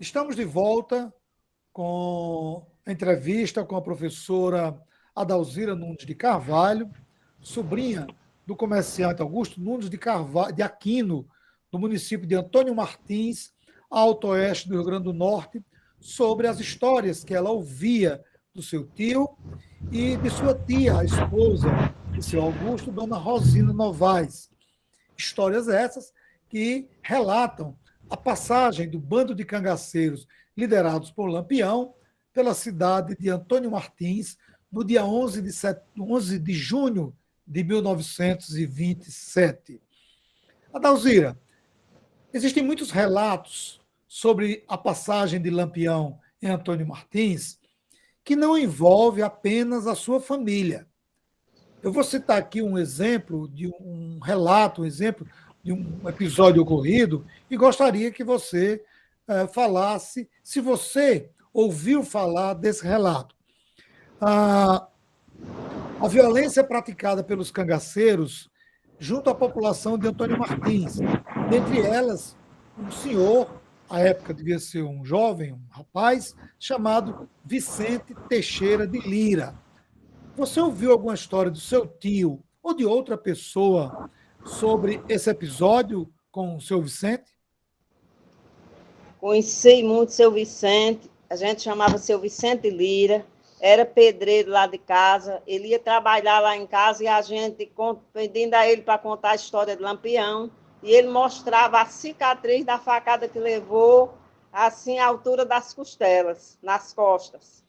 Estamos de volta com a entrevista com a professora Adalzira Nunes de Carvalho, sobrinha do comerciante Augusto Nunes de Carvalho, de Aquino, do município de Antônio Martins, alto oeste do Rio Grande do Norte, sobre as histórias que ela ouvia do seu tio e de sua tia, a esposa de seu Augusto, dona Rosina Novaes. Histórias essas que relatam a passagem do bando de cangaceiros liderados por Lampião pela cidade de Antônio Martins no dia 11 de junho de 1927. Adalzira, existem muitos relatos sobre a passagem de Lampião em Antônio Martins que não envolve apenas a sua família. Eu vou citar aqui um exemplo de um relato, um exemplo de um episódio ocorrido e gostaria que você falasse se você ouviu falar desse relato. A violência praticada pelos cangaceiros junto à população de Antônio Martins, dentre elas um senhor, à época devia ser um jovem, um rapaz, chamado Vicente Teixeira de Lira. Você ouviu alguma história do seu tio ou de outra pessoa sobre esse episódio com o seu Vicente? Conheci muito o seu Vicente, a gente chamava seu Vicente Lira, era pedreiro lá de casa, ele ia trabalhar lá em casa e a gente pedindo a ele para contar a história de Lampião, e ele mostrava a cicatriz da facada que levou, assim, à altura das costelas, nas costas.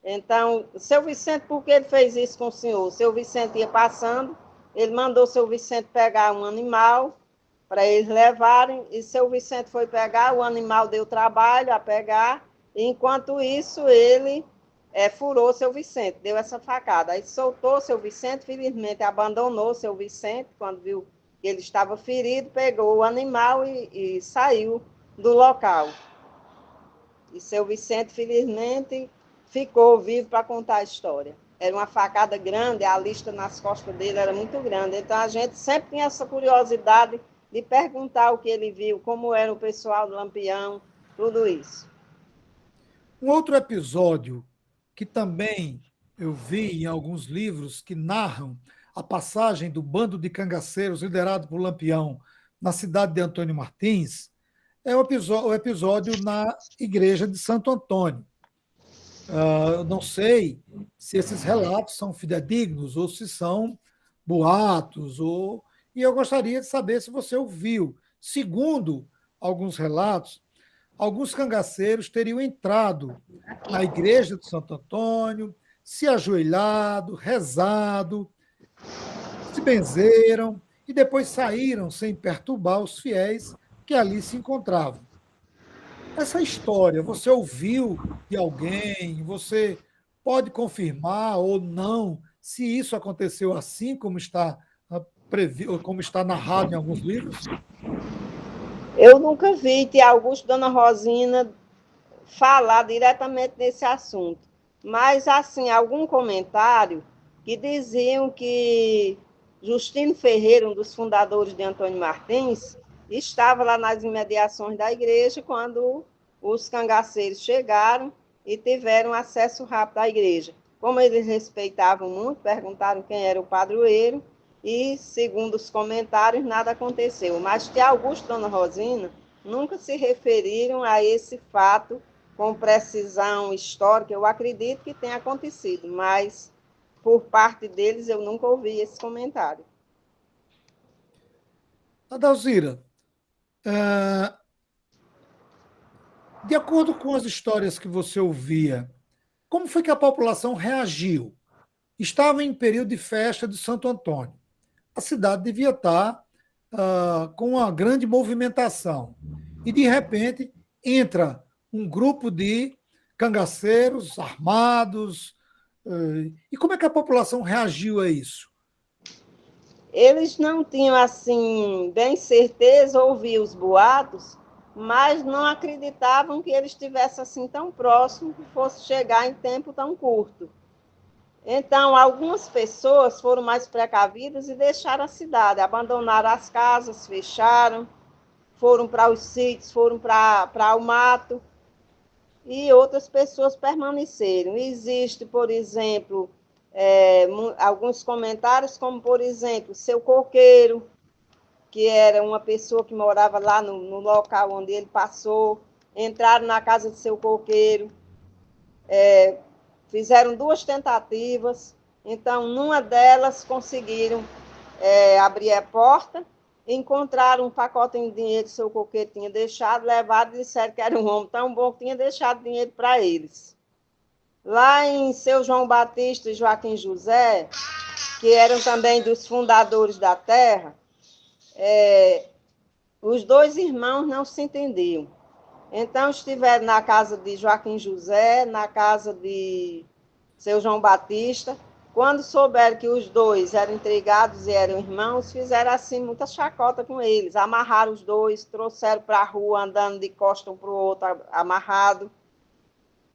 Então, seu Vicente, por que ele fez isso com o senhor? Seu Vicente ia passando, ele mandou seu Vicente pegar um animal para eles levarem, e seu Vicente foi pegar, o animal deu trabalho a pegar, e enquanto isso ele furou seu Vicente, deu essa facada. Aí soltou seu Vicente, felizmente abandonou seu Vicente, quando viu que ele estava ferido, pegou o animal e saiu do local. E seu Vicente, felizmente, ficou vivo para contar a história. Era uma facada grande, a lista nas costas dele era muito grande. Então, a gente sempre tinha essa curiosidade de perguntar o que ele viu, como era o pessoal do Lampião, tudo isso. Um outro episódio que também eu vi em alguns livros que narram a passagem do bando de cangaceiros liderado por Lampião na cidade de Antônio Martins é o episódio na igreja de Santo Antônio. Eu não sei se esses relatos são fidedignos ou se são boatos, e eu gostaria de saber se você ouviu. Segundo alguns relatos, alguns cangaceiros teriam entrado na igreja de Santo Antônio, se ajoelhado, rezado, se benzeram e depois saíram sem perturbar os fiéis que ali se encontravam. Essa história, você ouviu de alguém? Você pode confirmar ou não se isso aconteceu assim como está como está narrado em alguns livros? Eu nunca vi tia Augusto e Dona Rosina falar diretamente nesse assunto, mas, assim, algum comentário que diziam que Justino Ferreira, um dos fundadores de Antônio Martins, estava lá nas imediações da igreja quando os cangaceiros chegaram e tiveram acesso rápido à igreja. Como eles respeitavam muito, perguntaram quem era o padroeiro e, segundo os comentários, nada aconteceu. Mas tia Augusto e Dona Rosina nunca se referiram a esse fato com precisão histórica. Eu acredito que tenha acontecido, mas por parte deles eu nunca ouvi esse comentário. Adalzira, de acordo com as histórias que você ouvia, como foi que a população reagiu? Estava em período de festa de Santo Antônio. A cidade devia estar com uma grande movimentação. E, de repente, entra um grupo de cangaceiros armados. E como é que a população reagiu a isso? Eles não tinham, assim, bem certeza, ouviam os boatos, mas não acreditavam que ele estivesse assim tão próximo que fosse chegar em tempo tão curto. Então, algumas pessoas foram mais precavidas e deixaram a cidade, abandonaram as casas, fecharam, foram para os sítios, foram para o mato, e outras pessoas permaneceram. Existe, por exemplo, alguns comentários, como, por exemplo, seu coqueiro, que era uma pessoa que morava lá no local onde ele passou, entraram na casa de seu coqueiro, fizeram 2 tentativas, então, numa delas, conseguiram abrir a porta, encontraram um pacote de dinheiro que seu coqueiro tinha deixado, levaram e disseram que era um homem tão bom que tinha deixado dinheiro para eles. Lá em seu João Batista e Joaquim José, que eram também dos fundadores da terra, os 2 irmãos não se entendiam. Então, estiveram na casa de Joaquim José, na casa de seu João Batista. Quando souberam que os 2 eram entregados e eram irmãos, fizeram assim muita chacota com eles. Amarraram os 2, trouxeram para a rua, andando de costa um para o outro, amarrado.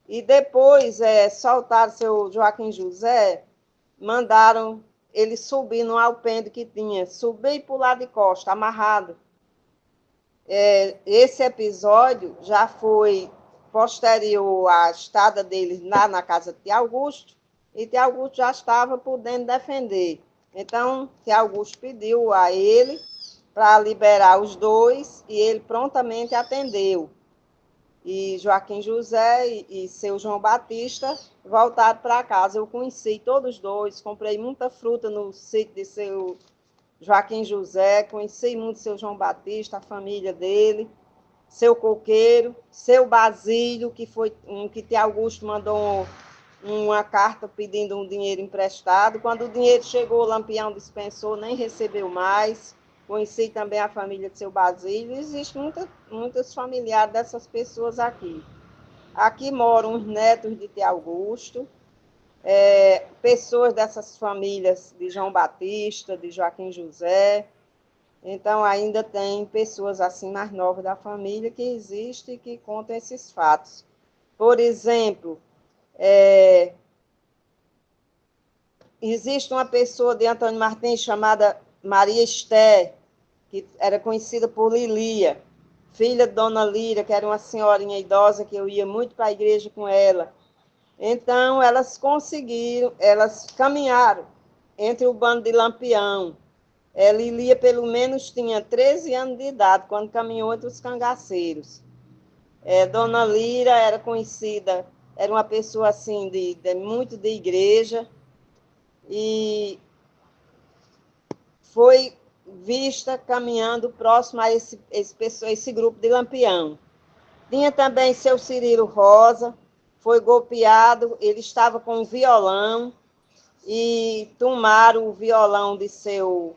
E depois soltaram seu Joaquim José, mandaram ele subir no alpendre que tinha, subir e pular de costa, amarrado. Esse episódio já foi posterior à estada deles lá na casa de Augusto, e Tia Augusto já estava podendo defender. Então, Tia Augusto pediu a ele para liberar os 2, e ele prontamente atendeu. E Joaquim José e seu João Batista voltaram para casa. Eu conheci todos os 2, comprei muita fruta no sítio de seu Joaquim José, conheci muito seu João Batista, a família dele, seu coqueiro, seu Basílio, que foi um que Tia Augusto mandou uma carta pedindo um dinheiro emprestado. Quando o dinheiro chegou, o Lampião dispensou, nem recebeu mais. Conheci também a família de seu Basílio. Existem muitos familiares dessas pessoas aqui. Aqui moram os netos de Tia Augusto, pessoas dessas famílias de João Batista, de Joaquim José. Então, ainda tem pessoas assim mais novas da família que existem e que contam esses fatos. Por exemplo, existe uma pessoa de Antônio Martins chamada Maria Esté, que era conhecida por Lilia, filha de Dona Líria, que era uma senhorinha idosa que eu ia muito para a igreja com ela. Então, elas caminharam entre o bando de Lampião. Lilia, pelo menos, tinha 13 anos de idade quando caminhou entre os cangaceiros. Dona Líria era conhecida, era uma pessoa assim, muito de igreja, e foi vista caminhando próximo a esse grupo de Lampião. Tinha também seu Cirilo Rosa, foi golpeado, ele estava com um violão, e tomaram o violão de seu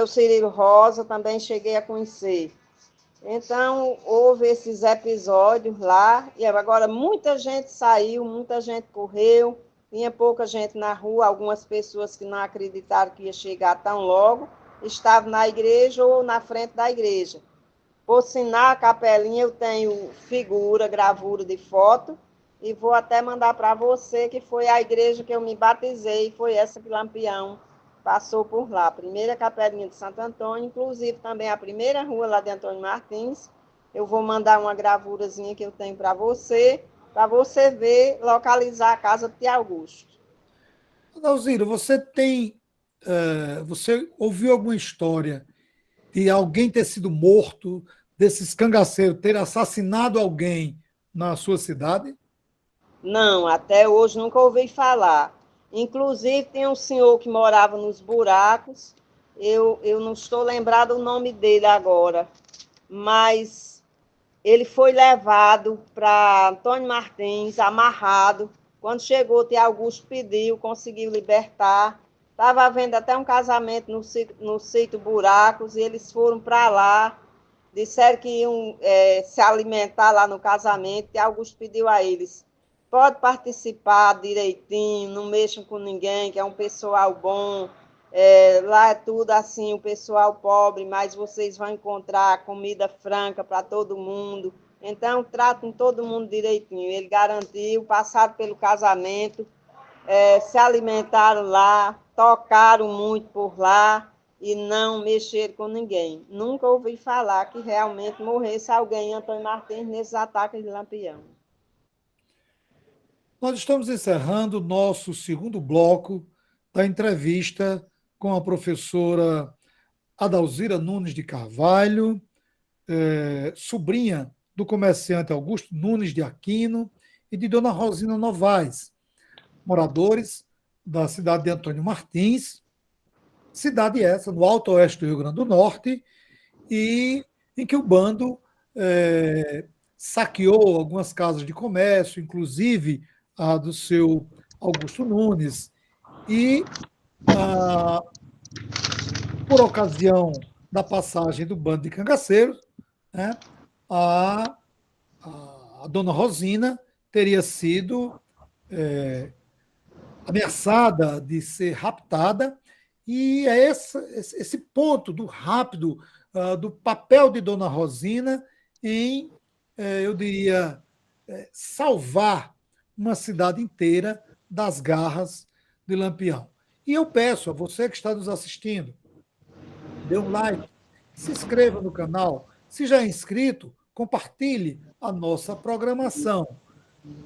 Cirilo Rosa, também cheguei a conhecer. Então, houve esses episódios lá, e agora muita gente saiu, muita gente correu, tinha pouca gente na rua, algumas pessoas que não acreditaram que ia chegar tão logo, estavam na igreja ou na frente da igreja. Por sinal, a capelinha eu tenho figura, gravura de foto, e vou até mandar para você, que foi a igreja que eu me batizei, foi essa que Lampião passou por lá. A primeira capelinha de Santo Antônio, inclusive também a primeira rua lá de Antônio Martins. Eu vou mandar uma gravurazinha que eu tenho para você ver, localizar a casa de Tia Augusto. Dalzira, você ouviu alguma história de alguém ter sido morto, desses cangaceiros ter assassinado alguém na sua cidade? Não, até hoje nunca ouvi falar. Inclusive, tem um senhor que morava nos buracos, eu não estou lembrado o nome dele agora, mas ele foi levado para Antônio Martins, amarrado. Quando chegou, Tia Augusto pediu, conseguiu libertar. Estava havendo até um casamento no sítio Buracos, e eles foram para lá, disseram que iam se alimentar lá no casamento. Tia Augusto pediu a eles: pode participar direitinho, não mexam com ninguém, que é um pessoal bom. Lá é tudo assim, o pessoal pobre, mas vocês vão encontrar comida franca para todo mundo. Então, tratam todo mundo direitinho. Ele garantiu, passaram pelo casamento, se alimentaram lá, tocaram muito por lá, e não mexer com ninguém. Nunca ouvi falar que realmente morresse alguém em Antônio Martins nesses ataques de Lampião. Nós estamos encerrando o nosso segundo bloco da entrevista com a professora Adalzira Nunes de Carvalho, sobrinha do comerciante Augusto Nunes de Aquino e de Dona Rosina Novaes, moradores da cidade de Antônio Martins, cidade essa, no alto oeste do Rio Grande do Norte, e em que o bando saqueou algumas casas de comércio, inclusive a do seu Augusto Nunes, e ah, por ocasião da passagem do bando de cangaceiros, né, a, a dona Rosina teria sido ameaçada de ser raptada, e é esse ponto do rápido, do papel de dona Rosina em, eu diria, salvar uma cidade inteira das garras de Lampião. E eu peço a você que está nos assistindo, dê um like, se inscreva no canal. Se já é inscrito, compartilhe a nossa programação.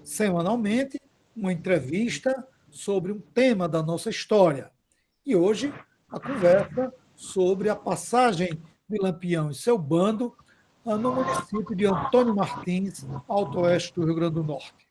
Semanalmente, uma entrevista sobre um tema da nossa história. E hoje, a conversa sobre a passagem de Lampião e seu bando no município de Antônio Martins, alto oeste do Rio Grande do Norte.